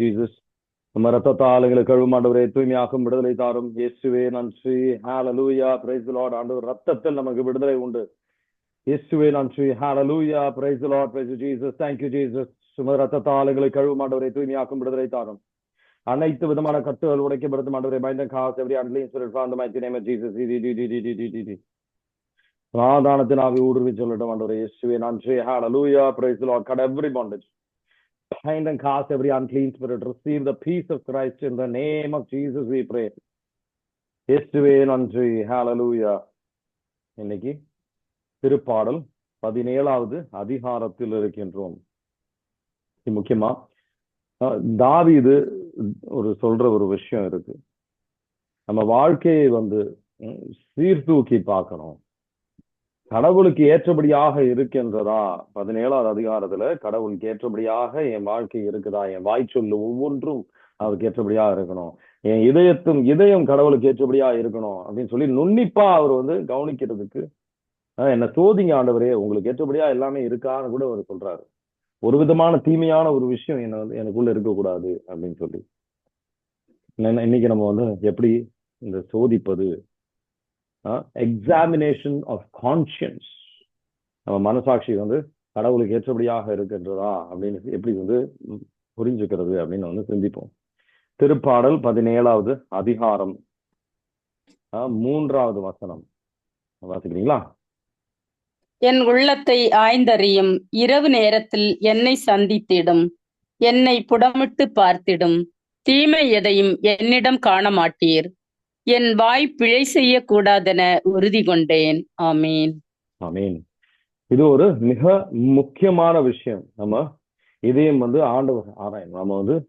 Jesus நம்ம ரத்தத்தால் எங்களை கழுவும் ஆண்டவரே, தூய்மையாக்கும் விடுதலை தாரும் இயேசுவே. நன்றி. ஹalleluya, praise the Lord. ஆண்டவர் ரத்தத்தில் நமக்கு விடுதலை உண்டு. இயேசுவே நன்றி. ஹalleluya, praise the Lord, praise Jesus. Thank you Jesus. சும ரத்தத்தால் எங்களை கழுவும் ஆண்டவரே, தூய்மையாக்கும் விடுதலை தாரும். அனைத்து விதமான கட்டுகள் உடைக்கப்படுத்தும் ஆண்டவரே. Bind and cast every unclean spirit from the mighty name of Jesus. சமாதானத்தின் ஆவி ஊடுருவி சொல்லட்டும் ஆண்டவரே. இயேசுவே நன்றி. ஹalleluya, praise the Lord. Cut every bondage. Bind and cast every unclean spirit. Receive the peace of Christ in the name of Jesus we pray. இயேசுவே நன்றி. ஹalleluya. இன்னைக்கு திருப்பாடல் 17வது அதிகாரத்தில் இருக்கின்றோம். முக்கியமா தாவீது சொல்ற ஒரு விஷயம் இருக்கு. நம்ம வாழ்க்கையை சீர்தூக்கி பார்க்கணும். கடவுளுக்கு ஏற்றபடியாக இருக்கின்றதா? 17வது அதிகாரத்துல கடவுளுக்கு ஏற்றபடியாக என் வாழ்க்கை இருக்குதா? என் வாய் சொல்லு ஒவ்வொன்றும் அவருக்கு ஏற்றபடியாக இருக்கணும். என் இதயம் கடவுளுக்கு ஏற்றபடியா இருக்கணும் அப்படின்னு சொல்லி நுண்ணிப்பா அவர் கவனிக்கிறதுக்கு, என்ன சோதிங்க ஆண்டவரே, உங்களுக்கு ஏற்றபடியா எல்லாமே இருக்கான்னு கூட அவர் சொல்றாரு. ஒரு விதமான தீமையான ஒரு விஷயம் எனக்குள்ள இருக்கக்கூடாது அப்படின்னு சொல்லி. இன்னைக்கு நம்ம எப்படி இந்த சோதிப்பது, எக்ஸாமினேஷன் ஆஃப் கான்சியன்ஸ், நம்ம மனசாட்சி கடவுளுக்கு ஏற்றபடியாக இருக்கின்றதா அப்படின்னு எப்படி புரிஞ்சுக்கிறது அப்படின்னு சிந்திப்போம். திருப்பாடல் 17வது அதிகாரம் 3வது வசனம் வாசிக்கிறீங்களா? என் உள்ளத்தை ஆய்ந்தறியும், இரவு நேரத்தில் என்னை சந்தித்திடும், என்னை புடமிட்டு பார்த்திடும், தீமை எதையும் என்னிடம் காண மாட்டீர். என் வாய் பிழை செய்ய கூடாதென உறுதி கொண்டேன். ஆமீன். ஆமீன். இது ஒரு மிக முக்கியமான விஷயம். நம்ம இதையும் ஆண்டவர் ஆராயணும். நம்ம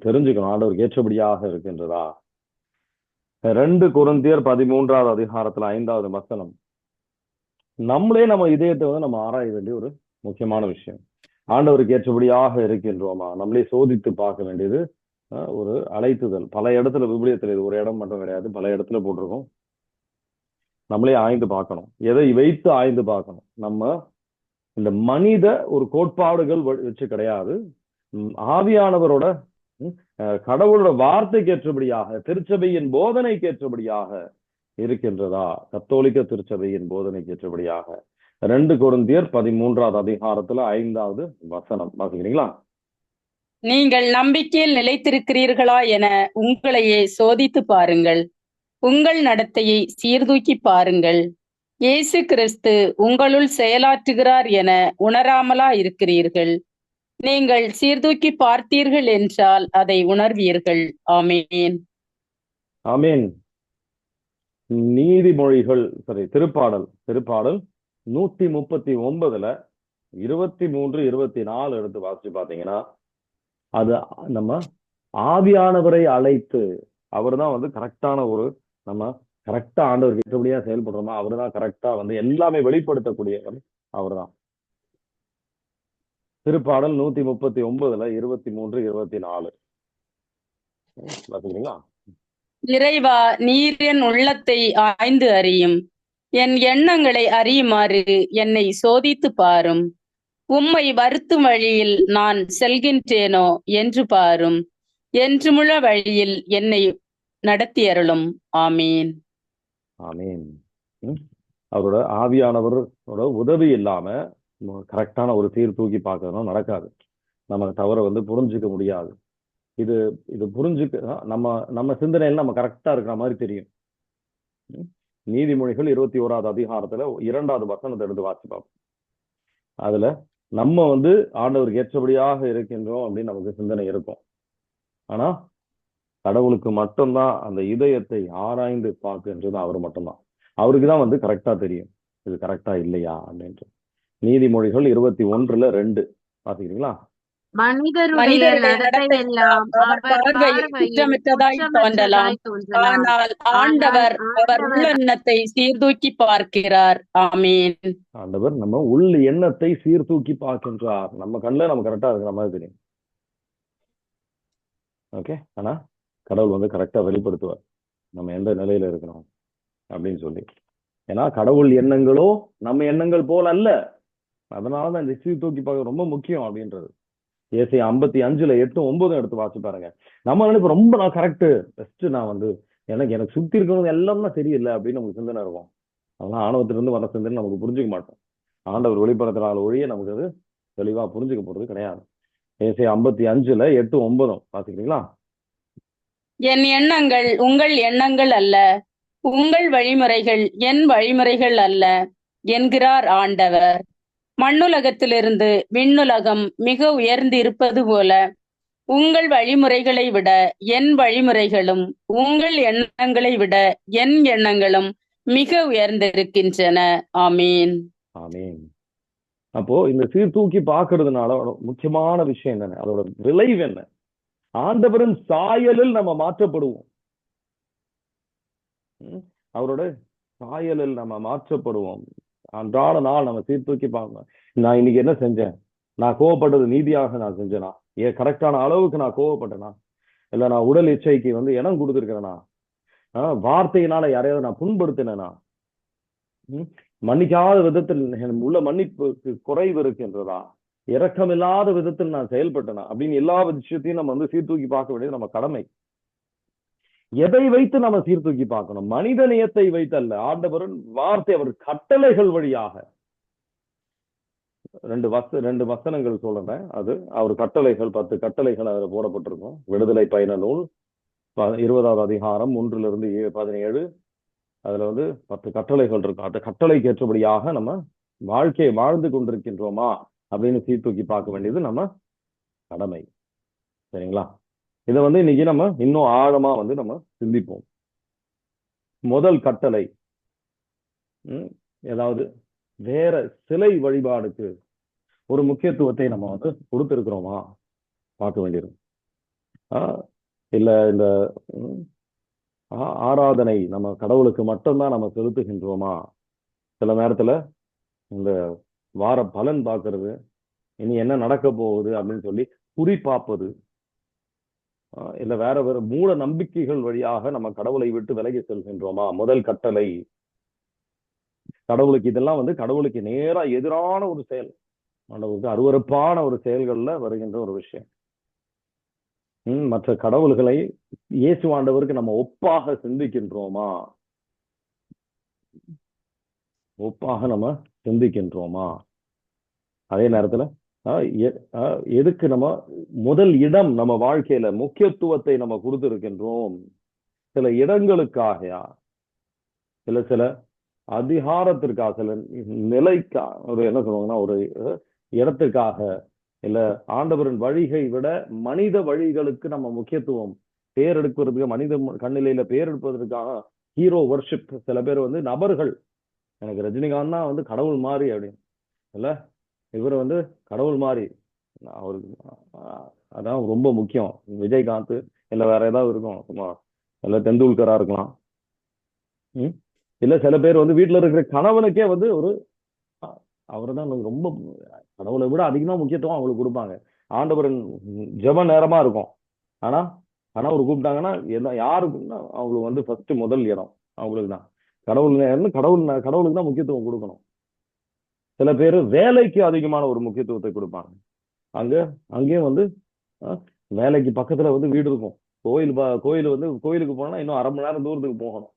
தெரிஞ்சுக்கணும், ஆண்டவருக்கு ஏற்றபடியாக இருக்கின்றதா. 2 கொரிந்தியர் 13வது அதிகாரத்துல 5வது வசனம். நம்மளே நம்ம இதயத்தை நம்ம ஆராய வேண்டிய ஒரு முக்கியமான விஷயம். ஆண்டவருக்கு ஏற்றபடியாக இருக்கின்றோமா? நம்மளே சோதித்து பார்க்க வேண்டியது ஒரு அழைத்துதல். பல இடத்துல விபிலியத்துல, இது ஒரு இடம் மட்டும் கிடையாது, பல இடத்துல போட்டிருக்கோம். நம்மளே ஆய்ந்து பார்க்கணும். எதை வைத்து ஆய்ந்து பார்க்கணும்? நம்ம இந்த மனித ஒரு கோட்பாடுகள் வச்சு கிடையாது, ஆவியானவரோட கடவுளோட வார்த்தைக்கு ஏற்றபடியாக, திருச்சபையின் போதனைக்கு ஏற்றபடியாக இருக்கின்றதா? கத்தோலிக்க திருச்சபையின் போதனைக்கு ஏற்றபடியாக. 2 கொரிந்தியர் 13வது அதிகாரத்துல 5வது வசனம் வாசிக்கிறீங்களா? நீங்கள் நம்பிக்கையில் நிலைத்திருக்கிறீர்களா என உங்களையே சோதித்து பாருங்கள். உங்கள் நடத்தையை சீர்தூக்கி பாருங்கள். இயேசு கிறிஸ்து உங்களுள் செயலாற்றுகிறார் என உணராமலா இருக்கிறீர்கள்? நீங்கள் சீர்தூக்கி பார்த்தீர்கள் என்றால் அதை உணர்வீர்கள். ஆமீன். ஆமீன். நீதிமொழிகள் திருப்பாடல் 139ல 23, 24 எடுத்து வாசிச்சு பாத்தீங்கன்னா, அது நம்ம ஆவியானவரை அழைத்து, அவர் தான் கரெக்டான நம்ம கரெக்டா ஆண்டவருக்கு ஏற்றபடியா செயல்படுறோமா, அவரு தான் கரெக்டா எல்லாமே வெளிப்படுத்தக்கூடியவர் அவர் தான். திருப்பாடல் 139ல 23, 24 பாத்தீங்களா? இறைவா, நீர் என் உள்ளத்தை ஆய்ந்து அறியும், என் எண்ணங்களை அறியுமாறு என்னை சோதித்து பாரும். உம்மை வருத்தும் வழியில் நான் செல்கின்றேனோ என்று பாரும். என்றுமுள்ள வழியில் என்னை நடத்தியருளும். ஆமீன். ஆமீன். அவரோட ஆவியானவரோட உதவி இல்லாம கரெக்டான ஒரு சீர்தூக்கி பார்க்கறதும் நடக்காது. நம்ம தவற புரிஞ்சுக்க முடியாது. இது புரிஞ்சுக்க நம்ம சிந்தனையில நம்ம கரெக்டா இருக்கிற மாதிரி தெரியும். நீதிமொழிகள் 21வது அதிகாரத்துல 2வது வசனத்தை எடுத்து வாசி பார்ப்போம். அதுல நம்ம ஆண்டவருக்கு ஏற்றபடியாக இருக்கின்றோம் அப்படின்னு நமக்கு சிந்தனை இருக்கும். ஆனா கடவுளுக்கு மட்டும்தான் அந்த இதயத்தை ஆராய்ந்து பார்க்கின்றது அவர் மட்டும்தான். அவருக்குதான் கரெக்டா தெரியும் இது கரெக்டா இல்லையா அப்படின்ட்டு. நீதிமொழிகள் 21:2 பாத்துக்கிறீங்களா? மனிதருடைய நடத்தை எல்லாம் அவர் பார்வையில் குற்றமற்றதாய் தோன்றலாம், ஆனால் ஆண்டவர் அவர் உள்ளெண்ணத்தை சீர்தூக்கி பார்க்கிறார். ஆமீன். ஆண்டவர் நம்ம உள் எண்ணத்தை சீர்தூக்கி பார்க்கின்றார். நம்ம கண்ணுல நம்ம கரெக்டா இருக்கிற மாதிரி தெரியும். ஓகே, ஆனா கடவுள் கரெக்டா வெளிப்படுத்துவார் நம்ம எந்த நிலையில இருக்கணும் அப்படின்னு சொல்லி. ஏன்னா கடவுள் எண்ணங்களோ நம்ம எண்ணங்கள் போல அல்ல. அதனாலதான் இந்த சீர்தூக்கி பார்க்க ரொம்ப முக்கியம் அப்படின்றது. ஏசாயா 55:8-9 எடுத்து வாசி பாருங்க. நம்ம நினைப்போம் ரொம்ப நான் கரெக்ட் பெஸ்ட், நான் வந்து எனக்கு சுத்தி இருக்கணும் எல்லாம் தான் சரியில்லை அப்படின்னு நமக்கு சிந்தனை இருக்கும். அதெல்லாம் ஆணவத்திலிருந்து வர சிந்தனை நமக்கு புரிஞ்சுக்க மாட்டோம். ஆண்டவர் வெளிப்படுத்தினால ஒழிய நமக்கு அது தெளிவா புரிஞ்சுக்க போறது கிடையாது. ஏசாயா 55:8-9 பாத்துக்கிறீங்களா? என் எண்ணங்கள் உங்கள் எண்ணங்கள் அல்ல, உங்கள் வழிமுறைகள் என் வழிமுறைகள் அல்ல என்கிறார் ஆண்டவர். மண்ணுலகத்திலிருந்து விண்ணுலகம் மிக உயர்ந்து இருப்பது போல உங்கள் வழிமுறைகளை விட என் வழிமுறைகளும் உங்கள் எண்ணங்களை விட என் எண்ணங்களும் மிக உயர்ந்திருக்கின்றன. ஆமீன். ஆமீன். அப்போ இந்த சீர்தூக்கி பார்க்கறதுனால முக்கியமான விஷயம் என்னன்னு, அதோட விளைவு என்ன? ஆண்டவரின் சாயலில் நம்ம மாற்றப்படுவோம். அவரோட சாயலில் நம்ம மாற்றப்படுவோம். அன்றாட நாள் நம்ம சீர்தூக்கி பார்க்கணும். நான் இன்னைக்கு என்ன செஞ்சேன்? நான் கோவப்பட்டது நீதியாக நான் செஞ்சேனா? கரெக்டான அளவுக்கு நான் கோவப்பட்டேனா? இல்ல நான் உடல் இச்சைக்கு வந்து இடம் கொடுத்துருக்கிறேனா? வார்த்தையினால யாரையாவது நான் புண்படுத்தினேனா? மன்னிக்காத விதத்தில் உள்ள மன்னிப்புக்கு குறைவு இருக்கின்றதா? இரக்கமில்லாத விதத்தில் நான் செயல்பட்டேனா அப்படின்னு எல்லா விஷயத்தையும் நம்ம வந்து சீர்தூக்கி பார்க்க வேண்டியது நம்ம கடமை. எதை வைத்து நம்ம சீர்தூக்கி பார்க்கணும்? மனித நேயத்தை வைத்தல்ல, ஆண்டவரின் வார்த்தை, அவர் கட்டளைகள் வழியாக. ரெண்டு வசனங்கள் சொல்றேன். அது அவர் கட்டளைகள் 10 கட்டளைகள் அதில் போடப்பட்டிருக்கும். விடுதலை பயண நூல் 20வது அதிகாரம் 1-17. அதுல வந்து 10 கட்டளைகள் இருக்கும். அந்த கட்டளைக்கு ஏற்றபடியாக நம்ம வாழ்க்கையை வாழ்ந்து கொண்டிருக்கின்றோமா அப்படின்னு சீர்தூக்கி பார்க்க வேண்டியது நம்ம கடமை. சரிங்களா? இதை வந்து இன்னைக்கு நம்ம இன்னும் ஆழமா வந்து நம்ம சிந்திப்போம். முதல் கட்டளை, ஏதாவது வேற சிலை வழிபாடுக்கு ஒரு முக்கியத்துவத்தை நம்ம வந்து கொடுத்திருக்கிறோமா பார்க்க வேண்டியது. இல்ல இந்த ஆராதனை நம்ம கடவுளுக்கு மட்டும்தான் நம்ம செலுத்துகின்றோமா? சில நேரத்துல இந்த வார பலன் பார்க்கறது, இனி என்ன நடக்க போகுது அப்படின்னு சொல்லி குறிப்பாப்பது, இல்ல வேற மூட நம்பிக்கைகள் வழியாக நம்ம கடவுளை விட்டு விலகி செல்கின்றோமா? முதல் கட்டளை கடவுளுக்கு இதெல்லாம் வந்து கடவுளுக்கு நேரா எதிரான ஒரு செயல், கடவுளுக்கு அருவருப்பான ஒரு செயல்கள்ல வருகின்ற ஒரு விஷயம். மற்ற கடவுள்களை இயேசு ஆண்டவருக்கு நம்ம ஒப்பாக சிந்திக்கின்றோமா? ஒப்பாக நம்ம சிந்திக்கின்றோமா? அதே நேரத்துல எதுக்கு நம்ம முதல் இடம் நம்ம வாழ்க்கையில முக்கியத்துவத்தை நம்ம கொடுத்திருக்கின்றோம்? சில இடங்களுக்காக, இல்ல சில அதிகாரத்திற்காக, சில நிலைக்கா, ஒரு என்ன சொல்லுவாங்கன்னா ஒரு இடத்துக்காக, இல்ல ஆண்டவரின் வழிகை விட மனித வழிகளுக்கு நம்ம முக்கியத்துவம் பேர் எடுக்கிறதுக்கு, மனித கண்ணிலையில பேர் எடுப்பதற்காக ஹீரோ வர்ஷிப். சில பேர் வந்து நபர்கள், எனக்கு ரஜினிகாந்த் தான் வந்து கடவுள் மாதிரி அப்படின்னு, இல்ல இவர் வந்து கடவுள் மாதிரி, அவருக்கு அதான் ரொம்ப முக்கியம். விஜயகாந்த் இல்ல வேற ஏதாவது இருக்கும், இல்ல தெண்டுல்கரா இருக்கலாம். இல்ல சில பேர் வந்து வீட்டுல இருக்கிற கணவனுக்கே வந்து ஒரு அவரு தான் ரொம்ப கடவுளை விட அதிகமா முக்கியத்துவம் அவங்களுக்கு கொடுப்பாங்க. ஆண்டவரின் ஜெப நேரமா இருக்கும், ஆனா கணவர் கூப்பிட்டாங்கன்னா யாருக்குன்னா அவங்களுக்கு வந்து ஃபர்ஸ்ட் முதல் இடம் அவங்களுக்கு தான். கடவுளுக்கு தான் முக்கியத்துவம் கொடுக்கணும். சில பேர் வேலைக்கு அதிகமான ஒரு முக்கியத்துவத்தை கொடுப்பாங்க. அங்கேயும் வந்து வேலைக்கு பக்கத்துல வந்து வீடு இருக்கும், கோயில் வந்து கோயிலுக்கு போனா இன்னும் 1/2 மணி நேரம் தூரத்துக்கு போகணும்.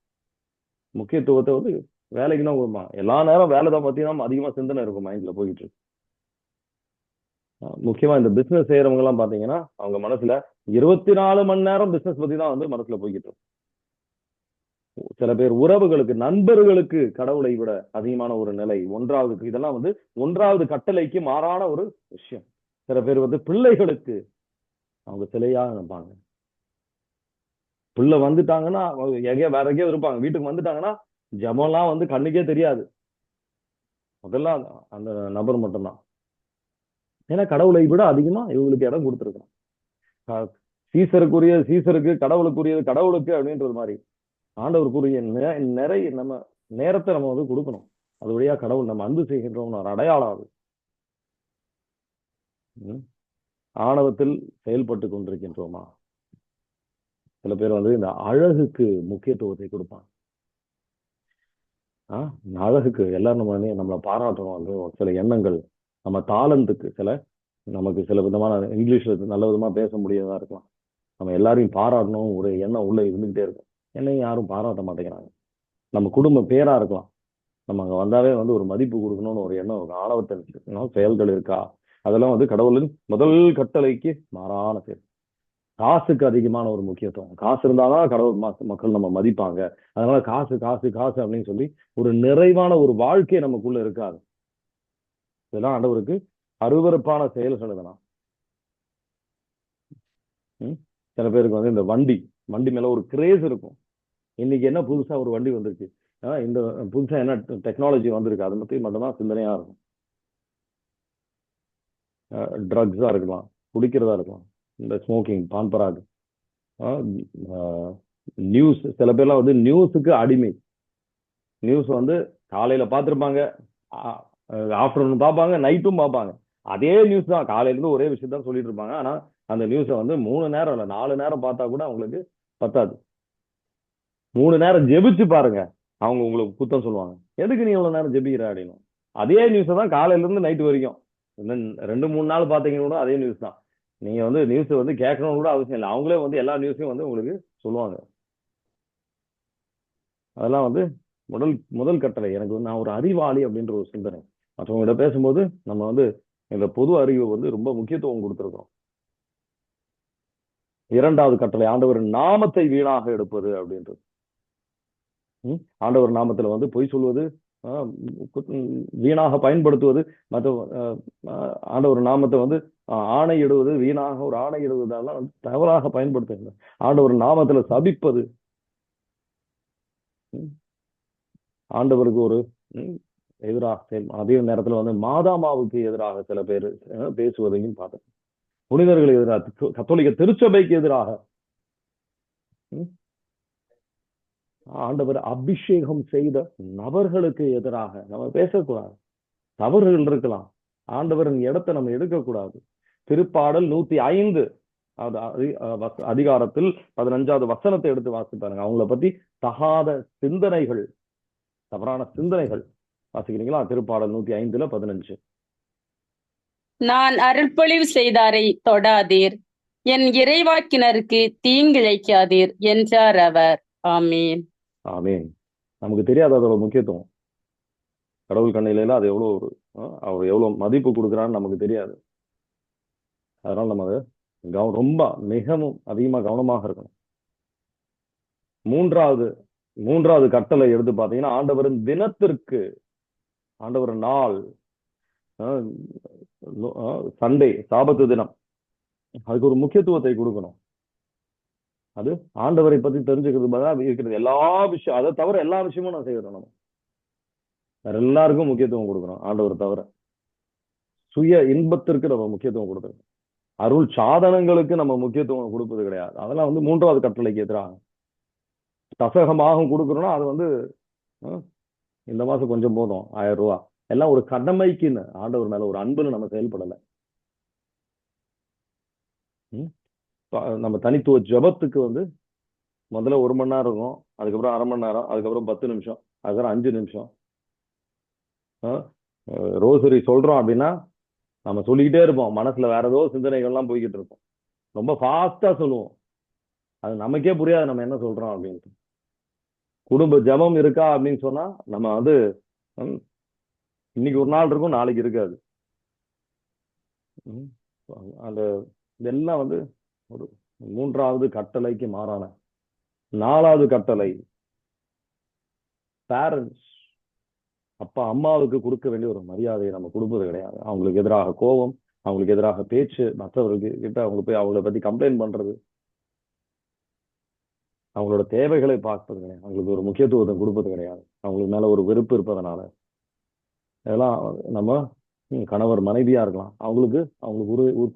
முக்கியத்துவத்தை வந்து வேலைக்கு தான் கொடுப்பாங்க. எல்லா நேரம் வேலை தான் பத்தி தான் அதிகமா சிந்தனை இருக்கும் மைண்ட்ல போயிட்டு. முக்கியமா இந்த பிசினஸ் செய்யறவங்க எல்லாம் பாத்தீங்கன்னா அவங்க மனசுல 24 மணி நேரம் பிசினஸ் பத்தி தான் வந்து மனசுல போய்கிட்டு இருக்கும். சில பேர் உறவுகளுக்கு, நண்பர்களுக்கு கடவுளை விட அதிகமான ஒரு நிலை. இதெல்லாம் வந்து 1வது கட்டளைக்கு மாறான ஒரு விஷயம். சில பேர் வந்து பிள்ளைகளுக்கு அவங்க சிலையா நினைப்பாங்க. பிள்ளை வந்துட்டாங்கன்னா வேற எங்கேயோ இருப்பாங்க, வீட்டுக்கு வந்துட்டாங்கன்னா ஜபம்லாம் வந்து கண்ணுக்கே தெரியாது, அதெல்லாம் அந்த நபர் மட்டும்தான். ஏன்னா கடவுளை விட அதிகமா இவங்களுக்கு இடம் கொடுத்துருக்கணும். சீசருக்குரியது சீசருக்கு, கடவுளுக்குரியது கடவுளுக்கு அப்படின்றது மாதிரி ஆண்டவருக்குரிய நிறைய நம்ம நேரத்தை நம்ம வந்து கொடுக்கணும். அது வழியா கடவுள் நம்ம அன்பு செய்கின்றோம் ஒரு அடையாளம். அது ஆணவத்தில் செயல்பட்டு கொண்டிருக்கின்றோமா? சில பேர் வந்து இந்த அழகுக்கு முக்கியத்துவத்தை கொடுப்பாங்க. அழகுக்கு எல்லாரும் நம்மளை பாராட்டணும். வந்து சில எண்ணங்கள், நம்ம தாளந்துக்கு நமக்கு சில விதமான இங்கிலீஷ்ல நல்ல விதமா பேச முடியாதா இருக்கலாம். நம்ம எல்லாரையும் பாராட்டணும் ஒரு எண்ணம் உள்ள இருந்துகிட்டே இருக்கும். என்னையும் யாரும் பாராட்ட மாட்டேங்கிறாங்க. நம்ம குடும்ப பேரா இருக்கலாம். நம்ம அங்க வந்தாவே வந்து ஒரு மதிப்பு கொடுக்கணும்னு ஒரு எண்ணம் இருக்கும். ஆணவத்தை செயல்கள் இருக்கா? அதெல்லாம் வந்து கடவுளின் முதல் கட்டளைக்கு மாறான செயல். காசுக்கு அதிகமான ஒரு முக்கியத்துவம். காசு இருந்தாதான் கடவுள் மக்கள் நம்ம மதிப்பாங்க. அதனால காசு காசு காசு அப்படின்னு சொல்லி ஒரு நிறைவான ஒரு வாழ்க்கை நமக்குள்ள இருக்காது. இதெல்லாம் ஆண்டவருக்கு அருவருப்பான செயல்கள். இதெல்லாம் சில பேருக்கு வந்து இந்த வண்டி மேல ஒரு கிரேஸ் இருக்கும். இன்னைக்கு என்ன புதுசா ஒரு வண்டி வந்திருக்கு, இந்த புதுசா என்ன டெக்னாலஜி வந்திருக்கு, அதை பத்தி மட்டும்தான் சிந்தனையா இருக்கும். ட்ரக்ஸா இருக்கலாம், குடிக்கிறதா இருக்கலாம், இந்த ஸ்மோக்கிங், பான்பராக், நியூஸ். சில பேர்லாம் வந்து நியூஸுக்கு அடிமை. நியூஸ் வந்து காலையில பார்த்துருப்பாங்க, ஆஃப்டர்நூன் பார்ப்பாங்க, நைட்டும் பார்ப்பாங்க. அதே நியூஸ் தான், காலையில இருந்து ஒரே விஷயம் தான் சொல்லிட்டு இருப்பாங்க. ஆனா அந்த நியூஸை வந்து 3 நேரம் இல்லை 4 நேரம் பார்த்தா கூட அவங்களுக்கு பத்தாது. 3 நேரம் ஜெபிச்சு பாருங்க, அவங்க உங்களுக்கு குத்தம் சொல்லுவாங்க. எதுக்கு நீ இவ்வளவு நேரம் ஜெபிக்கிற அப்படின்னு. அதே நியூஸை தான் காலையில இருந்து நைட்டு வரைக்கும் 2-3 நாள் பார்த்தீங்கன்னா கூட அதே நியூஸ் தான். நீங்க வந்து நியூஸ் வந்து கேட்கணும்னு கூட அவசியம் இல்லை. அவங்களே வந்து எல்லா நியூஸையும் வந்து உங்களுக்கு சொல்லுவாங்க. அதெல்லாம் வந்து முதல் கட்டளை. எனக்கு வந்து நான் ஒரு அறிவாளி அப்படின்ற ஒரு சிந்தனை. மற்றவங்ககிட்ட பேசும்போது நம்ம வந்து இந்த பொது அறிவு வந்து ரொம்ப முக்கியத்துவம் கொடுத்துருக்கோம். 2வது கட்டளை ஆண்டவர் நாமத்தை வீணாக எடுப்பது அப்படின்றது. ஆண்டவர் நாமத்துல வந்து பொய் சொல்வது, வீணாக பயன்படுத்துவது, மற்ற ஆண்டவர் நாமத்தை வந்து ஆணையிடுவது, வீணாக ஒரு ஆணையிடுவதெல்லாம் வந்து தவறாக பயன்படுத்துகிறது. ஆண்டவர் நாமத்துல சபிப்பது, ஆண்டவருக்கு ஒரு எதிராக. அதே நேரத்துல வந்து மாதாமாவுக்கு எதிராக சில பேர் பேசுவதையும் பார்த்தேன். புனிதர்களுக்கு எதிராக, கத்தோலிக்க திருச்சபைக்கு எதிராக, ஆண்டவர் அபிஷேகம் செய்த நபர்களுக்கு எதிராக நம்ம பேசக்கூடாது. தவறுகள் இருக்கலாம், ஆண்டவரின் இடத்தை நம்ம எடுக்கக்கூடாது. திருப்பாடல் 105 அதிகாரத்தில் 15வது வசனத்தை எடுத்து வாசிப்பாருங்க. அவங்கள பத்தி தகாத சிந்தனைகள், தவறான சிந்தனைகள் வாசிக்கிறீங்களா? திருப்பாடல் 105:15. நான் அருள்பொழிவு செய்தாரை தொடாதீர், என் இறைவாக்கினருக்கு தீங்கிழைக்காதீர் என்றார் அவர். ஆமீன். ஆமீன். நமக்கு தெரியாத அதோட முக்கியத்துவம். கடவுள் கண்ணில அது எவ்வளவு அவர் எவ்வளவு மதிப்பு கொடுக்குறான்னு நமக்கு தெரியாது. அதனால நம்ம ரொம்ப மிகவும் அதிகமா கவனமாக இருக்கணும். மூன்றாவது கட்டளை எடுத்து பார்த்தீங்கன்னா, ஆண்டவரின் தினத்திற்கு, ஆண்டவர் நாள், சண்டே, சாபத்து தினம், அதுக்கு ஒரு முக்கியத்துவத்தை கொடுக்கணும். அது ஆண்டவரை பத்தி தெரிஞ்சுக்கிறது பதிலாக இருக்கிறது எல்லா விஷயம், அதை தவிர எல்லா விஷயமும் நான் செய்யறோம். நம்ம வேற எல்லாருக்கும் முக்கியத்துவம் கொடுக்கணும். ஆண்டவர் தவிர சுய இன்பத்திற்கு நம்ம முக்கியத்துவம் கொடுக்கணும். அருள் சாதனங்களுக்கு நம்ம முக்கியத்துவம் கொடுப்பது கிடையாது. அதெல்லாம் வந்து 3வது கட்டளைக்கு எதிராக. தசகமாகவும் கொடுக்கணும்னா அது வந்து இந்த மாசம் கொஞ்சம் போதும் 1000 ரூபாய், எல்லாம் ஒரு கடமைக்குன்னு, ஆண்டவர் மேல ஒரு அன்புன்னு நம்ம செயல்படலை. நம்ம தனித்துவ ஜபத்துக்கு வந்து முதல்ல 1 மணி நேரம் இருக்கும், அதுக்கப்புறம் 1/2 மணி நேரம், அதுக்கப்புறம் 10 நிமிஷம், அதுக்கப்புறம் 5 நிமிஷம். ரோசரி சொல்றோம் அப்படின்னா நம்ம சொல்லிக்கிட்டே இருப்போம், மனசுல வேற ஏதோ சிந்தனைகள்லாம் போய்கிட்டு இருக்கும். ரொம்ப ஃபாஸ்டா சொல்லுவோம், அது நமக்கே புரியாது நம்ம என்ன சொல்றோம் அப்படின்ட்டு. குடும்ப ஜபம் இருக்கா அப்படின்னு சொன்னா நம்ம வந்து இன்னைக்கு ஒரு நாள் இருக்கும், நாளைக்கு இருக்காது. அந்த இதெல்லாம் வந்து ஒரு 3வது கட்டளைக்கு மாறான. 4வது கட்டளை, பேரண்ட்ஸ், அப்பா அம்மாவுக்கு கொடுக்க வேண்டிய ஒரு மரியாதையை நம்ம கொடுப்பது கிடையாது. அவங்களுக்கு எதிராக கோபம், அவங்களுக்கு எதிராக பேச்சு, மற்றவர்களுக்கு கிட்ட அவங்க போய் அவங்கள பத்தி கம்ப்ளைண்ட் பண்றது, அவங்களோட தேவைகளை பார்ப்பது கிடையாது, அவங்களுக்கு ஒரு முக்கியத்துவத்தை கொடுப்பது கிடையாது, அவங்களுக்கு மேல ஒரு வெறுப்பு இருப்பதனால. இதெல்லாம் நம்ம கணவர் மனைவியா இருக்கலாம், அவங்களுக்கு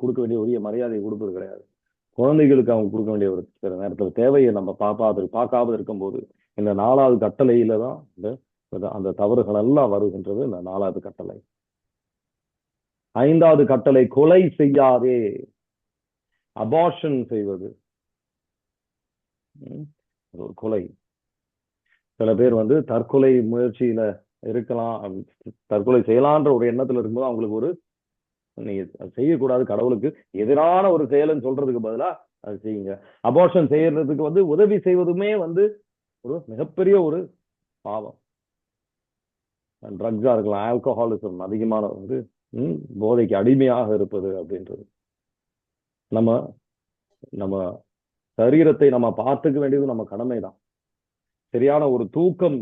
கொடுக்க வேண்டிய உரிய மரியாதையை கொடுப்பது கிடையாது. குழந்தைகளுக்கு அவங்க கொடுக்க வேண்டிய ஒரு சில நேரத்தில் தேவையை நம்ம பார்க்காம இருக்கும்போது இந்த 4வது கட்டளையில தான் அந்த தவறுகள் எல்லாம் வருகின்றது. இந்த 4வது கட்டளை. 5வது கட்டளை, கொலை செய்யாதே, அபார்ஷன் செய்வது, ஒரு கொலை. சில பேர் வந்து தற்கொலை முயற்சியில இருக்கலாம், தற்கொலை செய்யலான்ற ஒரு எண்ணத்துல இருக்கும்போது அவங்களுக்கு ஒரு நீங்க செய்யக்கூடாது, கடவுளுக்கு எதிரான ஒரு செயல்னு சொல்றதுக்கு பதிலா அது செய்யுங்க. அபார்ஷன் செய்யறதுக்கு வந்து உதவி செய்வதுமே வந்து ஒரு மிகப்பெரிய ஒரு பாவம். ட்ரக்ஸா இருக்கலாம், ஆல்கஹாலிசம் அதிகமான வந்து போதைக்கு அடிமையாக இருப்பது அப்படின்றது. நம்ம நம்ம சரீரத்தை நம்ம பார்த்துக்க வேண்டியது நம்ம கடமைதான். சரியான ஒரு தூக்கம்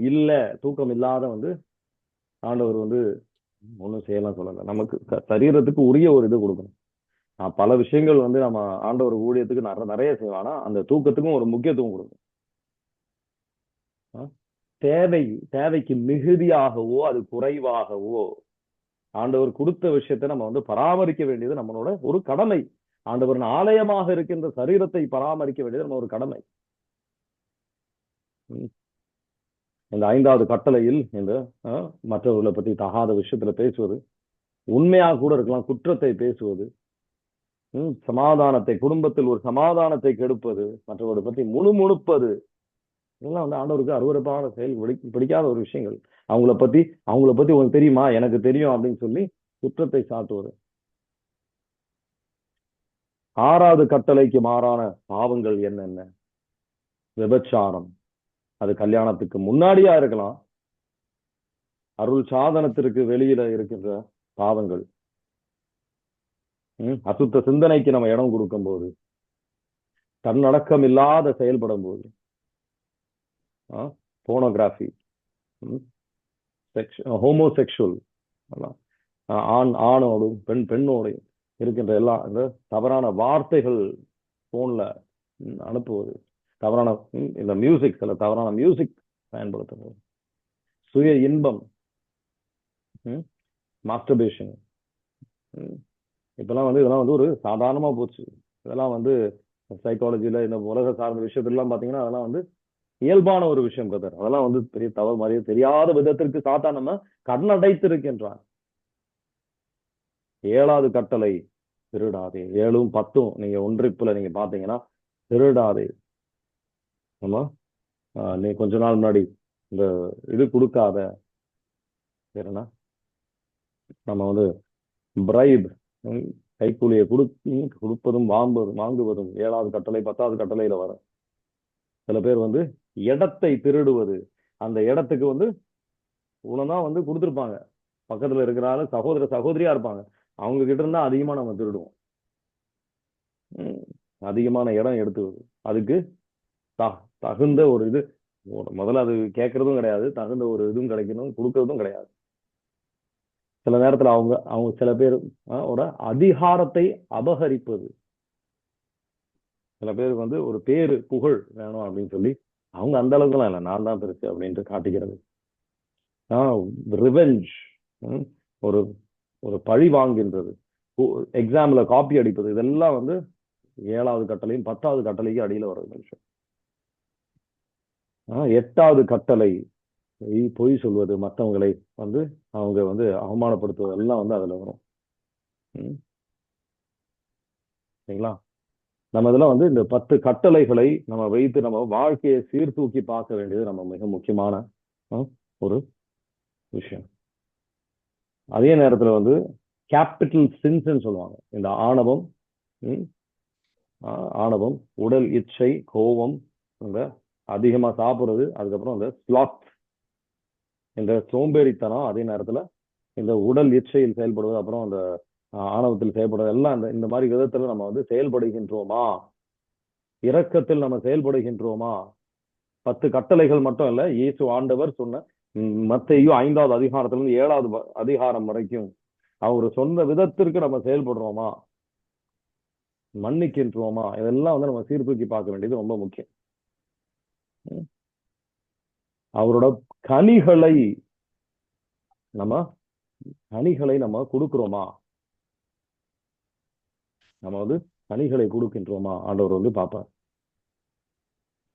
இல்லாத வந்து ஆண்டவர் வந்து ஒன்றும் செய்யலாம் சொல்லல. நமக்கு சரீரத்துக்கு உரிய ஒரு இது கொடுக்கணும். பல விஷயங்கள் வந்து நம்ம ஆண்டவர் ஊழியத்துக்கு நிறைய செய்வோம். ஆனா அந்த தூக்கத்துக்கும் ஒரு முக்கியத்துவம் கொடுக்கணும். தேவைக்கு மிகுதியாகவோ அது குறைவாகவோ ஆண்டவர் கொடுத்த விஷயத்தை நம்ம வந்து பராமரிக்க வேண்டியது நம்மளோட ஒரு கடமை. ஆண்டவரின் ஆலயமாக இருக்கின்ற சரீரத்தை பராமரிக்க வேண்டியது நம்ம ஒரு கடமை. இந்த 5வது கட்டளையில் இந்த மற்றவர்களை பற்றி தகாத விஷயத்துல பேசுவது, உண்மையாக கூட இருக்கலாம், குற்றத்தை பேசுவது, சமாதானத்தை, குடும்பத்தில் ஒரு சமாதானத்தை கெடுப்பது, மற்றவர்களை பற்றி முணுமுணுப்பது, இதெல்லாம் வந்து ஆண்டவருக்கு அருவருப்பான செயல், பிடிக்காத ஒரு விஷயங்கள். அவங்கள பத்தி உங்களுக்கு தெரியுமா, எனக்கு தெரியும் அப்படின்னு சொல்லி குற்றத்தை சாட்டுவது. 6வது கட்டளைக்கு மாறான பாவங்கள் என்னென்ன? விபச்சாரம். அது கல்யாணத்துக்கு முன்னாடியா இருக்கலாம், அருள் சாதனத்திற்கு வெளியில இருக்கின்ற பாவங்கள். அசுத்த சிந்தனைக்கு நம்ம இடம் கொடுக்கும் போது, தன்னடக்கம் இல்லாத செயல்படும் போது, போனோகிராஃபி, ஹோமோசெக்சுவல், ஆணோடும் பெண்ணோடையும் இருக்கின்ற எல்லாம் இந்த தவறான வார்த்தைகள் போன்ல அனுப்புவது, தவறான இந்த மியூசிக், சில தவறான மியூசிக் பயன்படுத்துவது, சுய இன்பம், மாஸ்டர்பேஷன், இப்பெல்லாம் வந்து இதெல்லாம் வந்து ஒரு சாதாரணமா போச்சு. இதெல்லாம் வந்து சைக்காலஜில இந்த உலக சார்ந்த விஷயத்திலாம் பாத்தீங்கன்னா அதெல்லாம் வந்து இயல்பான ஒரு விஷயம் பிரதர். அதெல்லாம் வந்து பெரிய தவறு மாதிரியே தெரியாத விதத்திற்கு சாத்தா நம்ம கண்ணடைத்து இருக்கின்றான். 7வது கட்டளை திருடாதே. 7ம் 10ம் நீங்க ஒன்றிப்புல நீங்க பாத்தீங்கன்னா திருடாதே. ஆமா, நீ கொஞ்ச நாள் முன்னாடி இந்த இது கொடுக்காத, என்ன நம்ம வந்து பிரைப், கைக்கூலியை கொடுப்பதும் வாங்குவதும் 7வது கட்டளை 10வது கட்டளையில வர. சில பேர் வந்து இடத்தை திருடுவது, அந்த இடத்துக்கு வந்து உனதான் வந்து கொடுத்துருப்பாங்க, பக்கத்துல இருக்கிறாரு சகோதரியா இருப்பாங்க, அவங்க கிட்ட இருந்தா அதிகமா நம்ம திருடுவோம். அதிகமான இடம் எடுத்துவது, அதுக்கு தகுந்த ஒரு இது முதல்ல அது கேட்கறதும் கிடையாது, தகுந்த ஒரு இதுவும் கிடைக்கணும் கொடுக்கறதும் கிடையாது. சில நேரத்துல அவங்க சில பேர் அதிகாரத்தை அபகரிப்பது. சில பேருக்கு வந்து ஒரு பேரு புகழ் வேணும் அப்படின்னு சொல்லி அவங்க அந்த அளவுக்குலாம் இல்லை, நான் தான் பெருசு அப்படின்ட்டு காட்டிக்கிறது. ரிவெஞ்ச், ஒரு ஒரு பழி வாங்குகின்றது, எக்ஸாம்ல காப்பி அடிப்பது, இதெல்லாம் வந்து 7வது கட்டளையும் 10வது கட்டளைக்கு அடியில வர விஷயம். 8வது கட்டளை பொய் சொல்வது, மற்றவங்களை வந்து அவங்க வந்து அவமானப்படுத்துவது, எல்லாம் வந்து அதுல வரும். சரிங்களா? நம்ம இதெல்லாம் வந்து இந்த 10 கட்டளைகளை நம்ம வைத்து நம்ம வாழ்க்கையை சீர்தூக்கி பார்க்க வேண்டியது நம்ம மிக முக்கியமான ஒரு விஷயம். அதே நேரத்துல வந்து கேபிட்டல் சின்ஸ் சொல்லுவாங்க. இந்த ஆணவம், உடல் இச்சை, கோபம், இந்த அதிகமா சாப்பிடுறது, அதுக்கப்புறம் இந்த ஸ்லாத், இந்த சோம்பேறித்தனம், அதே நேரத்துல இந்த உடல் இச்சையில் செயல்படுவது, அப்புறம் அந்த ஆணவத்தில் செயல்படுவது, எல்லாம் இந்த மாதிரி விதத்துல நம்ம வந்து செயல்படுகின்றோமா, இரக்கத்தில் நம்ம செயல்படுகின்றோமா? 10 கட்டளைகள் மட்டும் இல்ல, இயேசு ஆண்டவர் சொன்ன மத்தேயு 5வது அதிகாரத்திலிருந்து 7வது அதிகாரம் வரைக்கும் அவர் சொன்ன விதத்திற்கு நம்ம செயல்படுறோமா, மன்னிக்கின்றோமா, இதெல்லாம் வந்து நம்ம சீர்தூக்கி பார்க்க வேண்டியது ரொம்ப முக்கியம். அவரோட கனிகளை நம்ம கொடுக்கிறோமா, நம்ம வந்து கனிகளை கொடுக்கின்றோமா ஆண்டவர் வந்து பார்ப்பார்.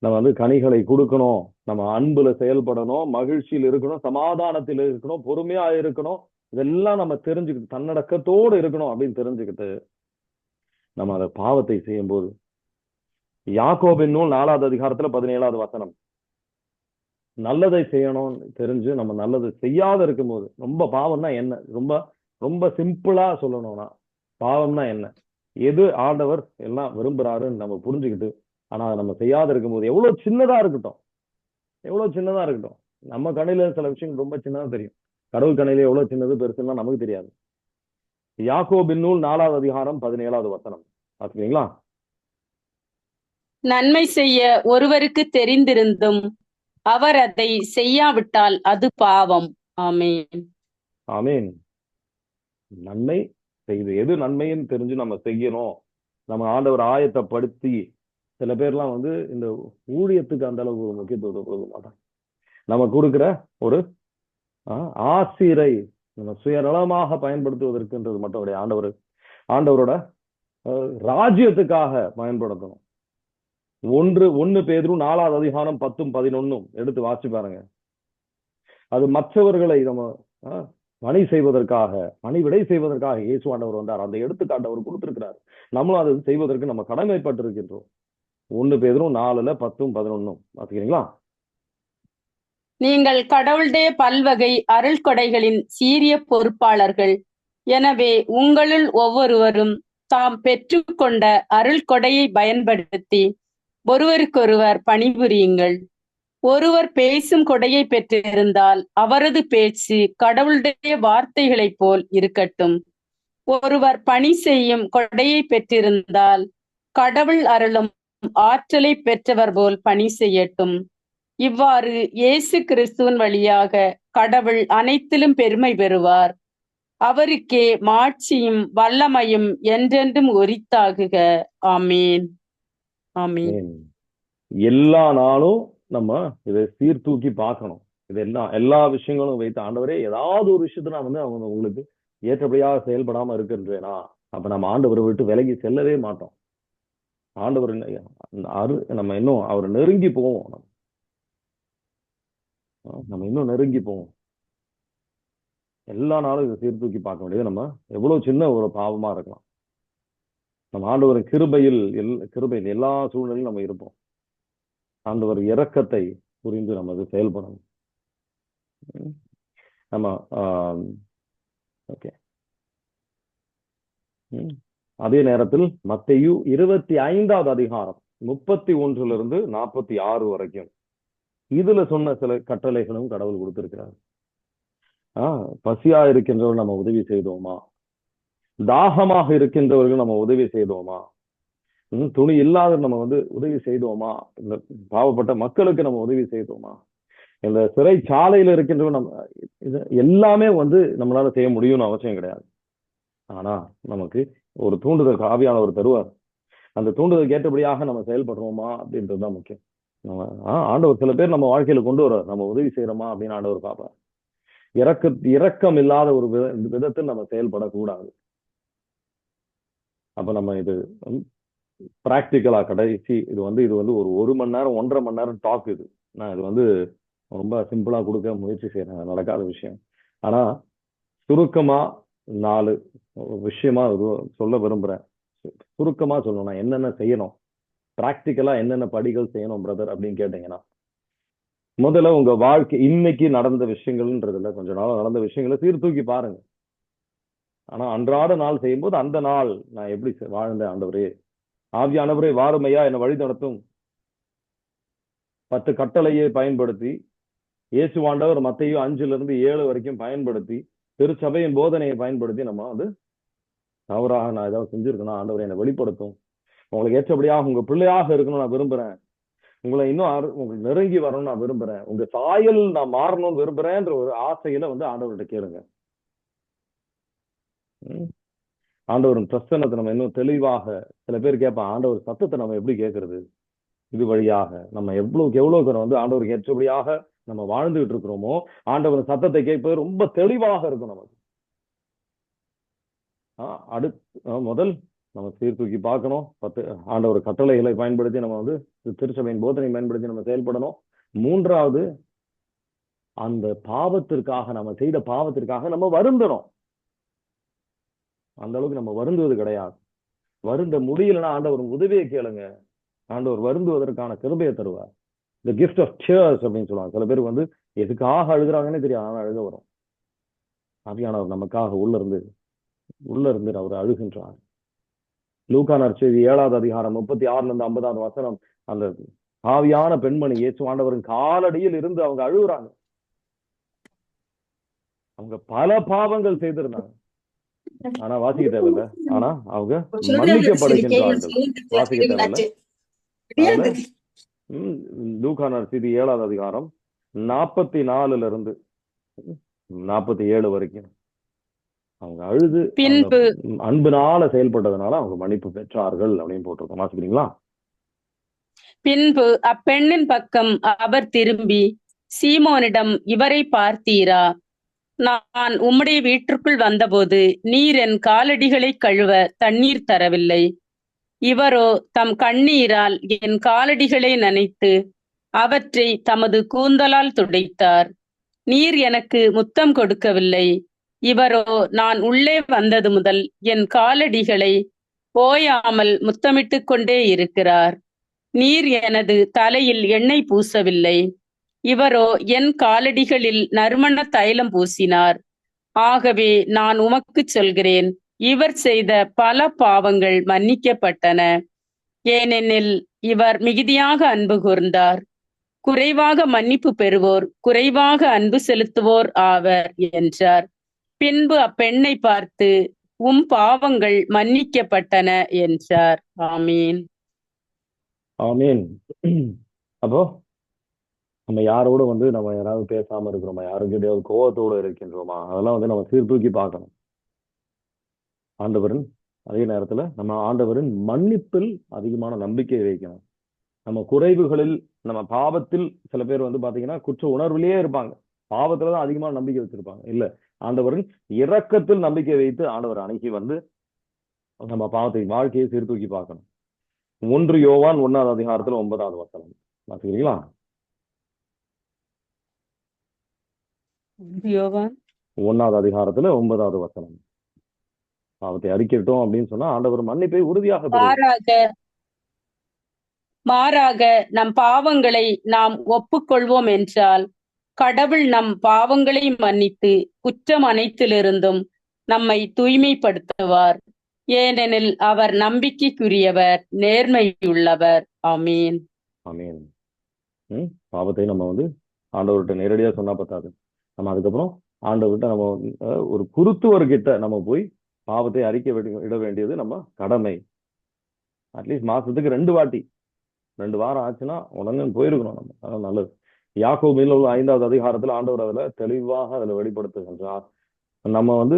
நம்ம வந்து கனிகளை கொடுக்கணும், நம்ம அன்புல செயல்படணும், மகிழ்ச்சியில் இருக்கணும், சமாதானத்தில் இருக்கணும், பொறுமையா இருக்கணும், இதெல்லாம் நம்ம தெரிஞ்சுக்கிட்டு தன்னடக்கத்தோடு இருக்கணும் அப்படின்னு தெரிஞ்சுக்கிட்டு நம்ம அதை பாவத்தை செய்யும் போது, யாக்கோபின் நூல் 4வது அதிகாரத்துல 17வது வசனம், நல்லதை செய்யணும்னு தெரிஞ்சு நம்ம நல்லது செய்யாத இருக்கும்போது, ரொம்ப பாவம்னா என்ன, ரொம்ப ரொம்ப சிம்பிளா சொல்லணும்னா பாவம்னா என்ன, எது ஆண்டவர் எல்லாம் விரும்புறாருன்னு நம்ம புரிஞ்சுக்கிட்டு, ஆனா அதை நம்ம செய்யாத இருக்கும்போது, எவ்வளவு சின்னதா இருக்கட்டும், எவ்வளவு சின்னதா இருக்கட்டும், நம்ம கண்ணில சில விஷயங்கள் ரொம்ப சின்னதா தெரியும். கடவுள் கண்ணில எவ்வளவு சின்னது பெருசுன்னா நமக்கு தெரியாது. யாக்கோபின் நூல் 4வது அதிகாரம் 17வது வசனம் பாத்தீங்களா? நன்மை செய்ய ஒருவருக்கு தெரிந்திருந்தும் அவர் அதை செய்யாவிட்டால் அது பாவம். ஆமென். ஆமீன். நன்மை செய்து எது நன்மைன்னு தெரிஞ்சு நம்ம செய்யணும். நம்ம ஆண்டவர் ஆயத்தப்படுத்தி, சில பேர்லாம் வந்து இந்த ஊழியத்துக்கு அந்த அளவுக்கு ஒரு முக்கியத்துவத்தை கொடுக்க மாட்டாங்க. நம்ம கொடுக்கிற ஒரு ஆசிரை நம்ம சுயநலமாக பயன்படுத்துவதற்குன்றது மட்டும் கிடையாது. ஆண்டவரோட ராஜ்யத்துக்காக பயன்படுத்தணும். 1 பேதுரு 4வது அதிகாரம் 10, 11 எடுத்து வாசி பாருங்க. அது மற்றவர்களை நம்ம பணி செய்வதற்காக, பணிவிடை செய்வதற்காக இயேசு ஆண்டவர் வந்தார். அந்த எடுத்துக்காட்டு அவர் கொடுத்திருக்கிறார். நம்மளும் அதை செய்வதற்கு நம்ம கடமைப்பட்டிருக்கின்றோம். 1 பேதுரு 4, 10, 11 பாத்தீங்களா? நீங்கள் கடவுளுடைய பல்வகை அருள் கொடைகளின் சீரிய பொறுப்பாளர்கள். எனவே உங்களுள் ஒவ்வொருவரும் தாம் பெற்றுக்கொண்ட அருள் கொடையை பயன்படுத்தி ஒருவருக்கொருவர் பணிபுரியுங்கள். ஒருவர் பேசும் கொடையை பெற்றிருந்தால் அவரது பேச்சு கடவுளுடைய வார்த்தைகளைப் போல் இருக்கட்டும். ஒருவர் பணி செய்யும் கொடையை பெற்றிருந்தால் கடவுள் அருளும் ஆற்றலை பெற்றவர் போல் பணி செய்யட்டும். இவ்வாறு இயேசு கிறிஸ்துவின் வழியாக கடவுள் அனைத்திலும் பெருமை பெறுவார். அவருக்கே மாட்சியும் வல்லமையும் என்றென்றும் உரித்தாகுக. ஆமீன். ஆமீன். எல்லா நாளும் நம்ம இதை சீர்தூக்கி பார்க்கணும். இதெல்லாம் எல்லா விஷயங்களும் வைத்து, ஆண்டவரே ஏதாவது ஒரு விஷயத்த நான் வந்து அவங்க உங்களுக்கு ஏற்றபடியாக செயல்படாம இருக்கின்றேனா, அப்ப நம்ம ஆண்டவரை விட்டு விலகி செல்லவே மாட்டோம். ஆண்டவர் நம்ம இன்னும் அவர் நெருங்கி போவோம். நம்ம இன்னும் நெருங்கி போவோம். எல்லா நாளும் இதை சீர்தூக்கி பார்க்க வேண்டியது நம்ம எவ்வளவு சின்ன ஒரு பாவமா இருக்கலாம். நம்ம ஆண்டவரின் கிருபையில் எல்லா சூழ்நிலையும் நம்ம இருப்போம். ஆண்டவர் இரக்கத்தை புரிந்து நம்ம அது செயல்படணும். நம்ம ஓகே. அதே நேரத்தில் மத்தேயு 25வது அதிகாரம் 31 46 வரைக்கும் இதுல சொன்ன சில கட்டளைகளும் கடவுள் கொடுத்திருக்கிறார். பசியா இருக்கின்றவர்கள் நம்ம உதவி செய்தோமா, தாகமாக இருக்கின்றவர்கள் நம்ம உதவி செய்தோமா, துணி இல்லாத நம்ம வந்து உதவி செய்தோமா, இந்த பாவப்பட்ட மக்களுக்கு நம்ம உதவி செய்தோமா, இந்த சிறைச்சாலையில இருக்கின்றவங்க நம்ம இது எல்லாமே வந்து நம்மளால செய்ய முடியும்னு அவசியம் கிடையாது. ஆனா நமக்கு ஒரு தூண்டுதல் ஆவியானவர் தருவார். அந்த தூண்டுதல் கேட்டபடியாக நம்ம செயல்படுறோமா அப்படின்றதுதான் முக்கியம். நம்ம ஆண்டவர் சில பேர் நம்ம வாழ்க்கையில கொண்டு வர்றார், நம்ம உதவி செய்யறோமா அப்படின்னு ஆண்டவர் பார்ப்பார். இரக்கம் இல்லாத ஒரு விதத்தில் நம்ம செயல்படக்கூடாது. அப்ப நம்ம இது பிராக்டிக்கலா கடைசி இது வந்து ஒரு மணி நேரம் 1.5 மணி நேரம் டாக். நான் இது வந்து ரொம்ப சிம்பிளா கொடுக்க முயற்சி செய்யறேன், நடக்காத விஷயம். ஆனா சுருக்கமா 4 விஷயமா சொல்ல விரும்புறேன். சுருக்கமா சொல்லணும் என்னென்ன செய்யணும், பிராக்டிக்கலா என்னென்ன படிகள் செய்யணும் பிரதர் அப்படின்னு கேட்டீங்கன்னா, முதல்ல உங்க வாழ்க்கை இன்னைக்கு நடந்த விஷயங்கள்ன்றதுல கொஞ்ச நாள் நடந்த விஷயங்களை சீர்தூக்கி பாருங்க. ஆனா அன்றாட நாள் செய்யும்போது அந்த நாள் நான் எப்படி வாழ்ந்தேன், ஆண்டவரே ஆவியானவரே வாருமையா என்னை வழி நடத்தும் 10 கட்டளையை பயன்படுத்தி, இயேசு ஆண்டவர் மத்தேயு 5-7 வரைக்கும் பயன்படுத்தி, திருச்சபையின் போதனையை பயன்படுத்தி நம்ம வந்து தவறாக நான் ஏதாவது செஞ்சிருக்கணும், ஆண்டவரை என்னை வெளிப்படுத்தும், உங்களுக்கு ஏற்றபடியாக உங்க பிள்ளையாக இருக்கணும்னு நான் விரும்புறேன், உங்களை இன்னும் உங்களுக்கு நெருங்கி வரணும்னு நான் விரும்புறேன், உங்க சாயல் நான் மாறணும்னு விரும்புறேன்ற ஒரு ஆசையில வந்து ஆண்டவர்கிட்ட கேளுங்க. ஆண்டவரின் பிரசன்னத்தை நம்ம இன்னும் தெளிவாக, சில பேர் கேட்பான் ஆண்டவர் சத்தத்தை நம்ம எப்படி கேட்கறது, இது வழியாக நம்ம எவ்வளவுக்கு வந்து ஆண்டவருக்கு ஏற்றபடியாக நம்ம வாழ்ந்துகிட்டு இருக்கிறோமோ ஆண்டவரின் சத்தத்தை கேட்பது ரொம்ப தெளிவாக இருக்கும் நமக்கு. முதல் நம்ம சீர்தூக்கி பார்க்கணும். 10 ஆண்டவர் கட்டளைகளை பயன்படுத்தி நம்ம வந்து திருச்சபையின் போதனை பயன்படுத்தி நம்ம செயல்படணும். 3வது, அந்த பாவத்திற்காக நம்ம செய்த பாவத்திற்காக நம்ம வருந்தணும். அந்த அளவுக்கு நம்ம வருந்துவது கிடையாது. வருந்த முடியலன்னா ஆண்டவர் உதவியை கேளுங்க, ஆண்டவர் வருந்துவதற்கான கிருபையை தருவார். த கிஃப்ட் ஆஃப் டியர்ஸ் அப்படின்னு சொல்லுவாங்க. சில பேர் வந்து எதுக்காக அழுகுறாங்கன்னே தெரியும், ஆனால் அழுக வரும். ஆவியானவர் நமக்காக உள்ள இருந்து அவர் அழுகின்றார். லூக்கா நற்செய்தி 7வது அதிகாரம் 36 50 வசனம், அந்த ஆவியான பெண்மணி இயேசு ஆண்டவரின் காலடியில் இருந்து அவங்க அழுகுறாங்க. அவங்க பல பாவங்கள் செய்திருந்தாங்க, ஆனா வாசிக்க தேவையில்ல. ஆனா அவங்க மன்னிக்கப்படுகின்றார்கள். வாசிக்க தேவையில்ல. அதுல லூக்கா நற்செய்தி 7வது அதிகாரம் 44 47 வரைக்கும் அவங்க அழுது பின்பு அன்பினால செயல்பட்டதுனால அவங்க மன்னிப்பு பெற்றார்கள் அப்படின்னு போட்டிருக்கோம். வாசிக்கிறீங்களா? பின்பு அப்பெண்ணின் பக்கம் அவர் திரும்பி சீமோனிடம், இவரை பார்த்தீரா? நான் உம்முடைய வீட்டிற்குள் வந்தபோது நீர் என் காலடிகளை கழுவ தண்ணீர் தரவில்லை. இவரோ தம் கண்ணீரால் என் காலடிகளை நனைத்து அவற்றை தமது கூந்தலால் துடைத்தார். நீர் எனக்கு முத்தம் கொடுக்கவில்லை. இவரோ நான் உள்ளே வந்தது முதல் என் காலடிகளை ஓயாமல் முத்தமிட்டு கொண்டே இருக்கிறார். நீர் எனது தலையில் எண்ணெய் பூசவில்லை. இவரோ என் காலடிகளில் நறுமண தைலம் பூசினார். ஆகவே நான் உமக்கு சொல்கிறேன், இவர் செய்த பல பாவங்கள் மன்னிக்கப்பட்டன, ஏனெனில் இவர் மிகுதியாக அன்பு கூர்ந்தார். குறைவாக மன்னிப்பு பெறுவோர் குறைவாக அன்பு செலுத்துவோர் ஆவர் என்றார். பின்பு அப்பெண்ணை பார்த்து, உம் பாவங்கள் மன்னிக்கப்பட்டன என்றார். ஆமீன். ஆமீன். அப்போ நம்ம யாரோட வந்து நம்ம யாராவது பேசாம இருக்கிறோமா, யாருக்கிட்டையாவது கோபத்தோடு இருக்கின்றோமா, அதெல்லாம் வந்து நம்ம சீர்தூக்கி பார்க்கணும். ஆண்டவரின் அதே நேரத்துல நம்ம ஆண்டவரின் மன்னிப்பில் அதிகமான நம்பிக்கை வைக்கணும். நம்ம குறைவுகளில், நம்ம பாவத்தில், சில பேர் வந்து பாத்தீங்கன்னா குற்ற உணர்விலேயே இருப்பாங்க, பாவத்துலதான் அதிகமான நம்பிக்கை வச்சிருப்பாங்க. இல்ல, ஆண்டவரின் இரக்கத்தில் நம்பிக்கை வைத்து ஆண்டவர் அணுகி வந்து நம்ம பாவத்தை, வாழ்க்கையை சீர்தூக்கி பார்க்கணும். 1 யோவான் 1வது அதிகாரத்துல 9வது வசனம் வாசிக்கிறீங்களா? யோவான் 1வது அதிகாரத்துல 9வது வசனம். பாவத்தை அறிக்கிட்டோம் அப்படின்னு சொன்னா ஆண்டவர் மன்னிப்பை உறுதியாக மாறாக நம் பாவங்களை நாம் ஒப்புக்கொள்வோம் என்றால் கடவுள் நம் பாவங்களை மன்னித்து குற்றம் அனைத்திலிருந்தும் நம்மை தூய்மைப்படுத்துவார். ஏனெனில் அவர் நம்பிக்கைக்குரியவர், நேர்மையுள்ளவர். ஆமீன். ஆமீன். பாவத்தை நம்ம வந்து ஆண்டவர்கிட்ட நேரடியா சொன்னா பத்தாது, நம்ம அதுக்கப்புறம் ஆண்டவர்கிட்ட நம்ம ஒரு குருத்துவர்கிட்ட நம்ம போய் பாவத்தை அறிக்கை இட வேண்டியது நம்ம கடமை. அட்லீஸ்ட் மாசத்துக்கு 2 வாரம் ஆச்சுன்னா உடனே போயிருக்கணும் நம்ம. அதான் நல்லது. யாக்கோபில் உள்ள 5வது அதிகாரத்துல ஆண்டவர் அதுல தெளிவாக அதுல வெளிப்படுத்துகின்றார். நம்ம வந்து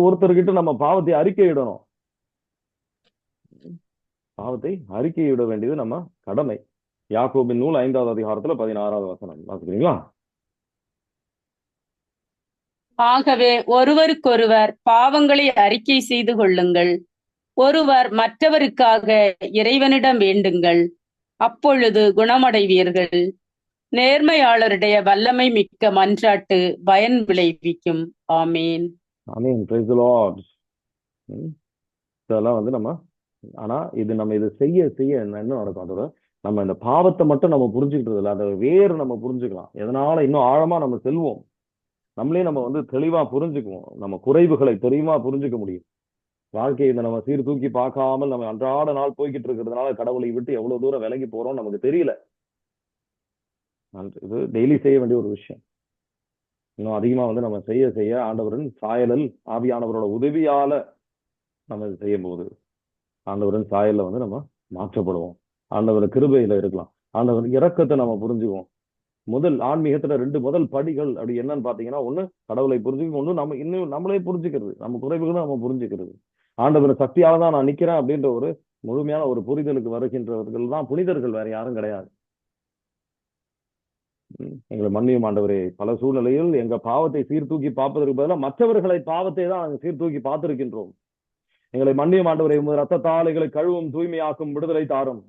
ஒருத்தர்கிட்ட நம்ம பாவத்தை அறிக்கையிடணும். பாவத்தை அறிக்கையிட வேண்டியது நம்ம கடமை. யாக்கோபின் நூல் 5வது அதிகாரத்துல 16வது வசனம் வாசிக்கிறீங்களா? ஆகவே ஒருவருக்கொருவர் பாவங்களை அறிக்கை செய்து கொள்ளுங்கள், ஒருவர் மற்றவருக்காக இறைவனிடம் வேண்டுங்கள், அப்பொழுது குணமடைவீர்கள். நேர்மையாளருடைய வல்லமை மிக்க மன்றாட்டு பயன் விளைவிக்கும். ஆமீன். ஆமீன். Praise the Lord. இதெல்லாம் வந்து நம்ம, ஆனா இது செய்ய என்ன நடக்கும், அதோட நம்ம இந்த பாவத்தை மட்டும் நம்ம புரிஞ்சுக்கிட்டது இல்லை, அதை வேறு நம்ம புரிஞ்சுக்கலாம். எதனால இன்னும் ஆழமா நம்ம செல்வோம், நம்மளே நம்ம வந்து தெளிவா புரிஞ்சுக்குவோம், நம்ம குறைவுகளை தெளிவா புரிஞ்சுக்க முடியும். வாழ்க்கையை நம்ம சீர்தூக்கி பார்க்காமல் நம்ம அன்றாட நாள் போய்கிட்டு இருக்கிறதுனால கடவுளை விட்டு எவ்வளவு தூரம் விலகி போறோம் நமக்கு தெரியல. இது டெய்லி செய்ய வேண்டிய ஒரு விஷயம். இன்னும் அதிகமா வந்து நம்ம செய்ய ஆண்டவரின் சாயலில் ஆவியானவரோட உதவியால நம்ம செய்யும் போது ஆண்டவரின் சாயல்ல வந்து நம்ம மாற்றப்படுவோம். ஆண்டவர் கிருபையில இருக்கலாம், ஆண்டவர் இரக்கத்தை நம்ம புரிஞ்சுக்குவோம். ஆன்மீகத்துல 2 முதல் படிகள் அப்படி என்னன்னு பாத்தீங்கன்னா, ஒண்ணு கடவுளை புரிஞ்சுக்கணும், ஒண்ணு நம்ம இன்னும் நம்மளே புரிஞ்சுக்கிறது, நம்ம குறைவுகளை நம்ம புரிஞ்சுக்கிறது. ஆண்டவர் சக்தியால தான் நான் நிக்கிறேன் அப்படின்ற ஒரு முழுமையான ஒரு புரிதலுக்கு வருகின்றவர்கள் தான் புனிதர்கள், வேற யாரும் கிடையாது. எங்களை மன்னியும் ஆண்டவரே, பல சூழ்நிலையில் எங்க பாவத்தை சீர்தூக்கி பார்ப்பதற்கு பதிலாக மற்றவர்களை பாவத்தை தான் நாங்கள் சீர்தூக்கி பார்த்திருக்கின்றோம். எங்களை மன்னியும் ஆண்டவரே, உமது ரத்தத்தால் எங்களை கழுவும், தூய்மையாக்கும், விடுதலை தாரும்.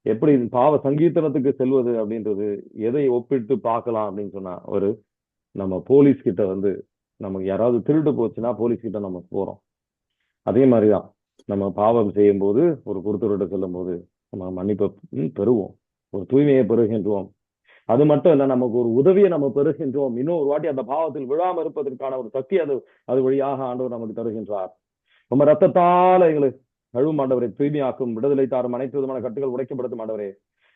எப்படி பாவ சங்கீர்த்தனத்துக்கு செல்வது அப்படின்றது எதை ஒப்பிட்டு பார்க்கலாம் அப்படின்னு சொன்னா, நம்ம போலீஸ் கிட்ட வந்து நமக்கு யாராவது திருட்டு போச்சுன்னா போலீஸ் கிட்ட நம்ம போறோம். அதே மாதிரிதான் நம்ம பாவம் செய்யும் போது, ஒரு குருத்தரோட செல்லும் போது நம்ம மன்னிப்பு பெறுவோம், ஒரு தூய்மையை பெறுகின்றோம். அது மட்டும் இல்ல, நமக்கு ஒரு உதவியை நம்ம பெறுகின்றோம். இன்னொரு வாட்டி அந்த பாவத்தில் விழாம இருப்பதற்கான ஒரு சக்தி அது வழியாக ஆண்டவர் நமக்கு தருகின்றார். நம்ம ரத்தத்தால் எங்களை கழுவும் ஆண்டவரை, தூய்மையாக்கும், விடுதலை தாரும், அனைத்து விதமான கட்டுகள் உடைக்கப்படுத்தும் ஆண்டவரே.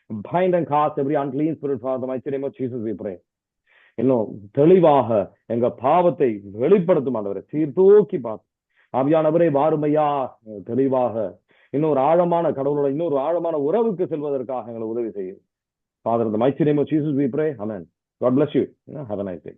Bind and cast every unclean spirit, Father, the mighty name of Jesus we pray. இன்னும் தெளிவாக எங்க பாவத்தை வெளிப்படுத்தும் ஆண்டவரை, சீர்தூக்கி பார்த்து ஆவியானவரே வாருமையா, தெளிவாக இன்னொரு ஆழமான கடவுளோட இன்னொரு ஆழமான உறவுக்கு செல்வதற்காக எங்களை உதவி செய்யும். Father, in the mighty name of Jesus we pray. Amen. God bless you. Have a nice day.